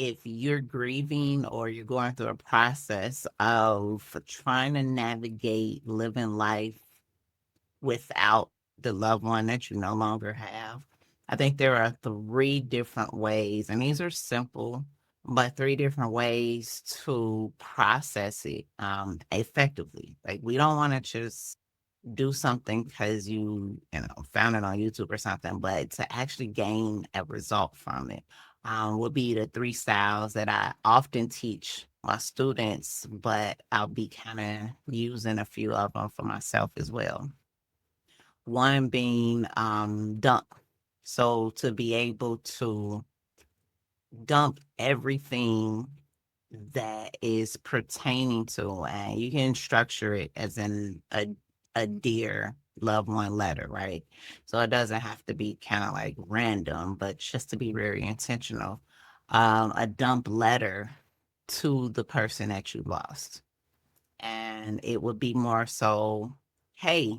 if you're grieving or you're going through a process of trying to navigate living life without the loved one that you no longer have, I think there are three different ways, and these are simple, but three different ways to process it effectively. Like, we don't want to just do something because you found it on YouTube or something, but to actually gain a result from it would be the three styles that I often teach my students, but I'll be kind of using a few of them for myself as well. One being dump. So to be able to dump everything that is pertaining to, and you can structure it as in a dear loved one letter, right? So it doesn't have to be kind of like random, but just to be very intentional. A dump letter to the person that you lost. And it would be more so, hey,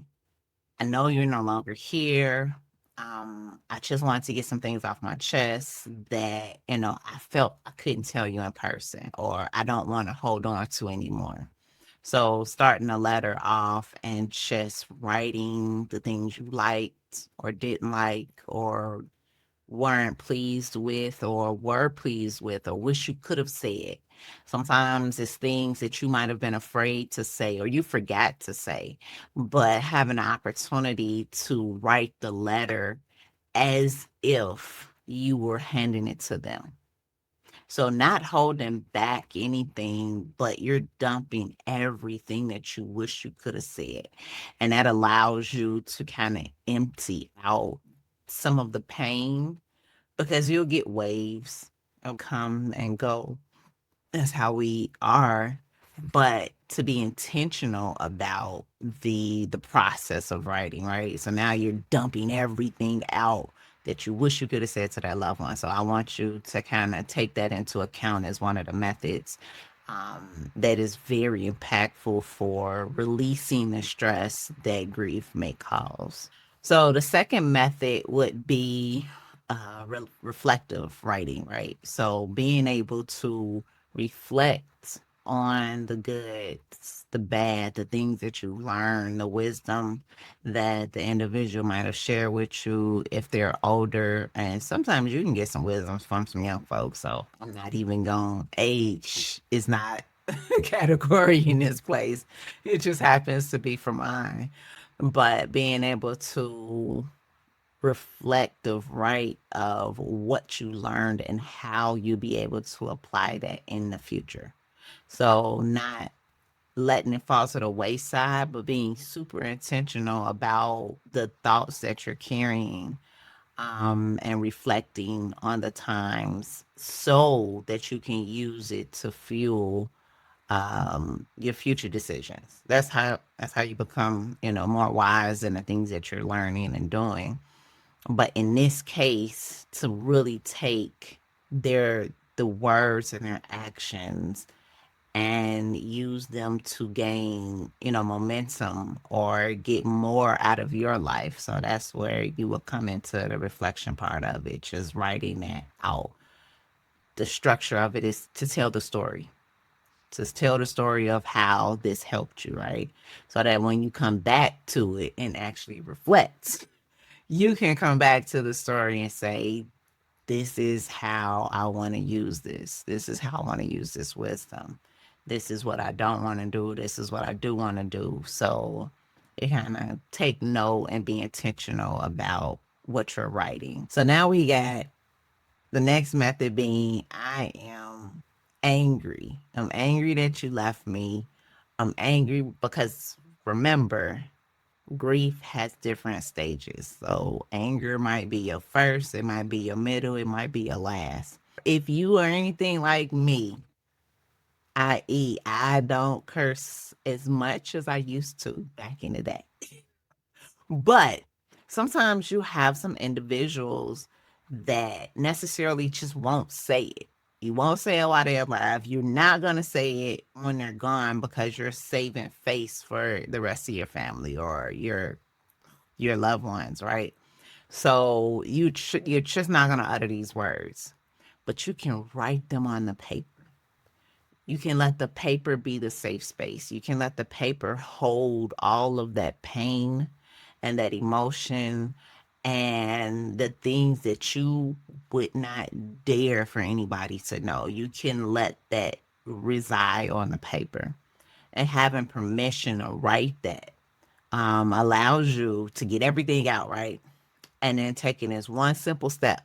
I know you're no longer here. I just wanted to get some things off my chest that, I felt I couldn't tell you in person or I don't want to hold on to anymore. So starting a letter off and just writing the things you liked or didn't like or weren't pleased with or were pleased with or wish you could have said. Sometimes it's things that you might have been afraid to say or you forgot to say, but having an opportunity to write the letter as if you were handing it to them. So not holding back anything, but you're dumping everything that you wish you could have said. And that allows you to kind of empty out some of the pain because you'll get waves of come and go. That's how we are. But to be intentional about the process of writing, right? So now you're dumping everything out that you wish you could have said to that loved one. So I want you to kind of take that into account as one of the methods that is very impactful for releasing the stress that grief may cause. So the second method would be reflective writing, right? So being able to reflect on the good, the bad, the things that you learn, the wisdom that the individual might have shared with you if they're older. And sometimes you can get some wisdom from some young folks. So I'm not even going, age is not a category in this place. It just happens to be for mine. But being able to reflective, right, of what you learned and how you be able to apply that in the future. So not letting it fall to the wayside, but being super intentional about the thoughts that you're carrying and reflecting on the times so that you can use it to fuel your future decisions. That's how you become, more wise in the things that you're learning and doing. But in this case, to really take the words and their actions and use them to gain, momentum or get more out of your life. So that's where you will come into the reflection part of it, just writing that out. The structure of it is to tell the story. To tell the story of how this helped you, right? So that when you come back to it and actually reflect, you can come back to the story and say, this is how I want to use this. This is how I want to use this wisdom. This is what I don't want to do. This is what I do want to do. So it kind of take note and be intentional about what you're writing. So now we got the next method being I am angry. I'm angry that you left me. I'm angry because remember, grief has different stages. So anger might be your first, it might be your middle, it might be your last. If you are anything like me, i.e., I don't curse as much as I used to back in the day. But sometimes you have some individuals that necessarily just won't say it. You won't say it while they're alive. You're not going to say it when they're gone because you're saving face for the rest of your family or your loved ones, right? So you're just not going to utter these words, but you can write them on the paper. You can let the paper be the safe space. You can let the paper hold all of that pain and that emotion and the things that you would not dare for anybody to know. You can let that reside on the paper. And having permission to write that allows you to get everything out, right? And then taking this one simple step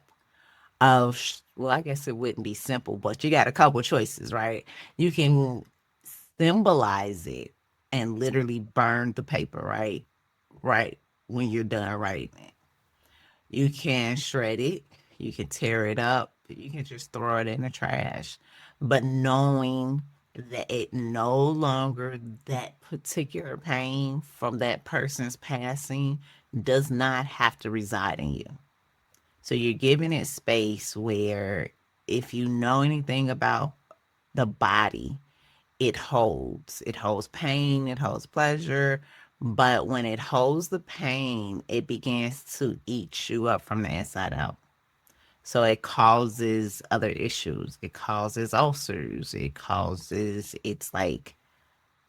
of, well, I guess it wouldn't be simple, but you got a couple choices, right? You can symbolize it and literally burn the paper, right? Right when you're done writing it. You can shred it, you can tear it up, you can just throw it in the trash. But knowing that it no longer that particular pain from that person's passing does not have to reside in you. So you're giving it space where if you know anything about the body, it holds pain, it holds pleasure, but when it holds the pain, it begins to eat you up from the inside out. So it causes other issues. It causes ulcers. It's like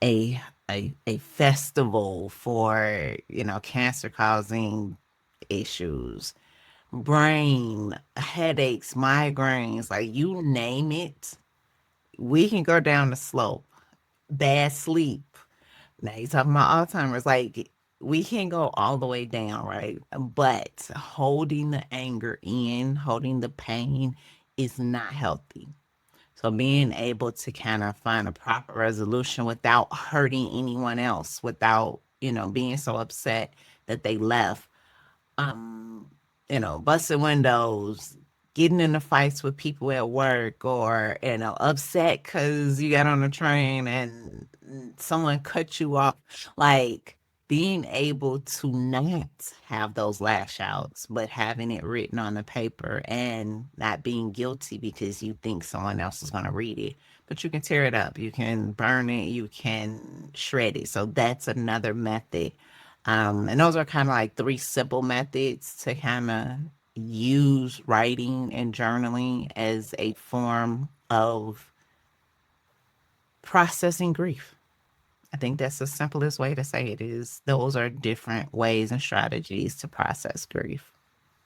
a a festival for, cancer causing issues, brain, headaches, migraines, like you name it, we can go down the slope. Bad sleep. Now you talking about Alzheimer's, like we can go all the way down, right? But holding the anger in, holding the pain is not healthy. So being able to kind of find a proper resolution without hurting anyone else, without, being so upset that they left, um, busting windows, getting into fights with people at work, or, upset because you got on a train and someone cut you off. Like being able to not have those lash outs, but having it written on the paper and not being guilty because you think someone else is going to read it. But you can tear it up, you can burn it, you can shred it. So that's another method, and those are kind of like three simple methods to kind of use writing and journaling as a form of processing grief. I think that's the simplest way to say it is those are different ways and strategies to process grief.